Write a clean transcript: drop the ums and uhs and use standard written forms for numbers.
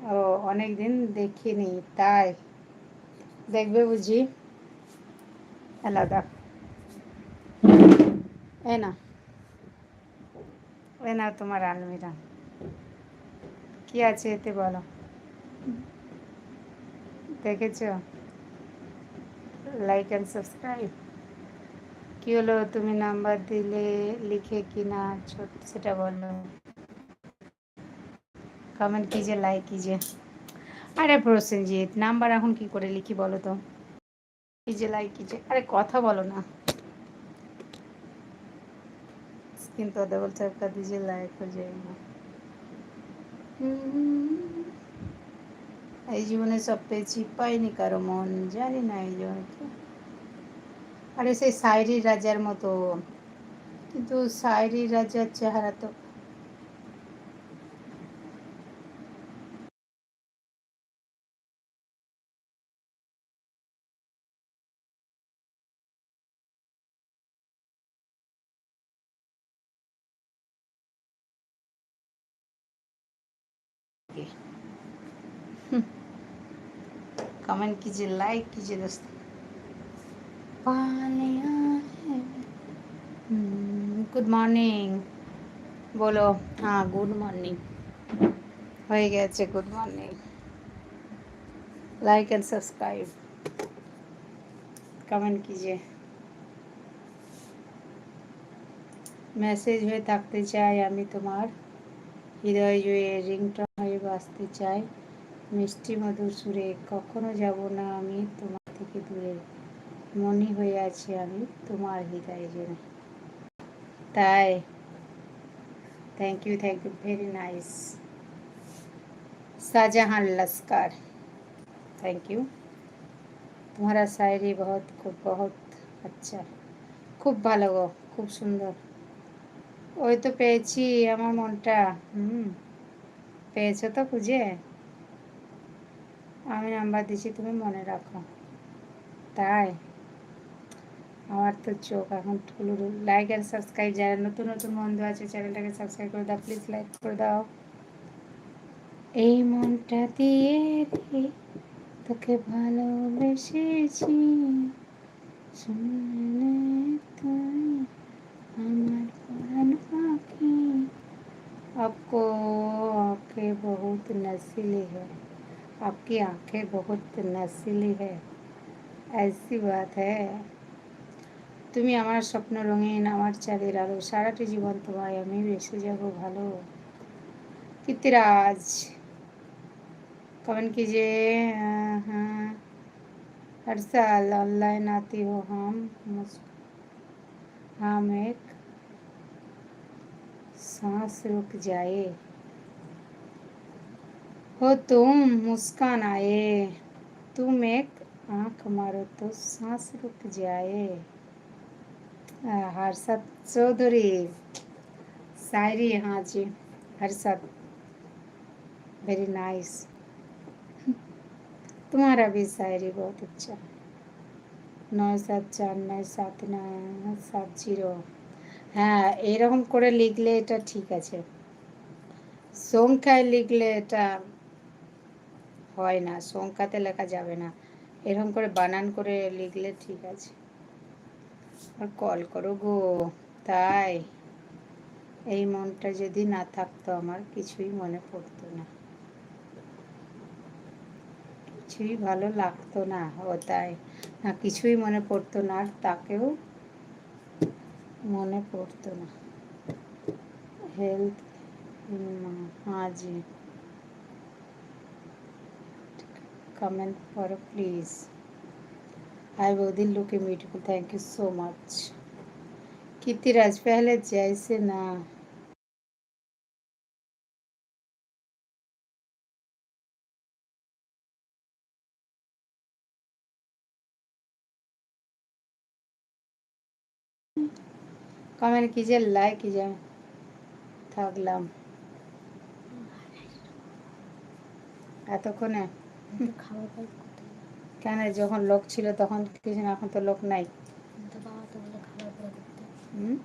ও, অনেক দিন দেখিনি তাই দেখবে বুঝি। আলাদা এ না, এ না তোমার আলমিরা, কি আছে এতে বলো? দেখেছো? Like and subscribe. কি হলো, তুমি নাম্বার দিলে লিখে কিনা ছোট সেটা বলো। কমেন্ট कीजिए, লাইক कीजिए। আরে প্রসেনজিৎ, নাম্বার এখন কি করে লিখি বলো তো? कीजिए, লাইক कीजिए। আরে কথা বলো না। स्क्रीन पर डबल टैप कर दीजिए, लाइक हो जाएगा। এই জীবনে সব পেয়েছি, পাইনি কারো মন, জানি না এই জীবনে কি। আরে সেই শায়রি রাজার মতো, কিন্তু শায়রি রাজার চেহারা তো कमेंट कीजिए, लाइक कीजिए दोस्तों। গুড মর্নিং বলো। হ্যাঁ, গুড মর্নিং হয়ে গেছে। Good morning, like and subscribe, comment कीजिए। মেসেজ হয়ে থাকতে চাই আমি তোমার, হৃদয় জুড়ে রিংটন হয়ে বাঁচতে চাই মিষ্টি মধুর সুরে। কখনো যাব না আমি তোমার থেকে দূরে, মনি হয়ে আছি আমি তোমার হৃদয় জুড়ে। তাই, thank you very nice. Shahjahan Laskar, thank you. तुम्हारा शायरी बहुत खूब बहुत अच्छा, খুব ভালো গো, খুব সুন্দর। ওই তো পেয়েছি আমার মনটা। হুম, পেয়েছো তো খুঁজে? আমি নাম্বার দিচ্ছি, তুমি মনে রাখো। তাই, আমার তো চোখ এখন টুলুরু। লাইক অ্যান্ড সাবস্ক্রাইব, যারা নতুন নতুন বন্ধু আছে চ্যানেলটাকে সাবস্ক্রাইব করে দাও প্লিজ, লাইক করে দাও। এই মনটা দিয়ে রে তোকে ভালোবেসেছি, শুনলে তুই আমার প্রাণ পাখি। आपको आंखें बहुत नशीली है, आपकी आंखें बहुत नशीली है, ऐसी बात है। তুমি আমার স্বপ্ন রঙিন, আমার চাঁদের আলো, সারাটি জীবন তোমায় আমি বেসে যাব ভালো। কীর্তিরাজ, कमेंट कीजिए। हाँ, हर साल ऑनलाइन आती हो हम एक सांस रुक जाए, हो तुम मुस्कान आए, तुम एक आंख मारो तो सांस रुक जाए। हर्षद चौधरी, शायरी, हाँ जी, हर्षद, वेरी नाइस। तुम्हारा भी शायरी बहुत अच्छा। 97497970। হ্যাঁ, এরকম করে লিখলে এটা ঠিক আছে। সংখ্যায় লিখলে এটা হয় না, সংখ্যাতে লেখা যাবে না। এরকম করে বানান করে লিখলে ঠিক আছে। আর কল করো গো। তাই, এই মনটা যদি না থাকতো আমার কিছুই মনে পড়তো না, কিছুই ভালো লাগতো না। ও তাই না, কিছুই মনে পড়তো না, আর তাকেও মনে পড়তো না। हेल्थ, हाँ जी, कमेंट करो प्लीज़। हाय बोदी, look beautiful, thank you so much. Kirtiraj, पहले जैसे ना। कमेंट कीजिए, लाइक कीजिए। থাকলাম এতক্ষণে। কেন, যখন লোক ছিল তখন কিছু না, এখন তো লোক নাই। হুম,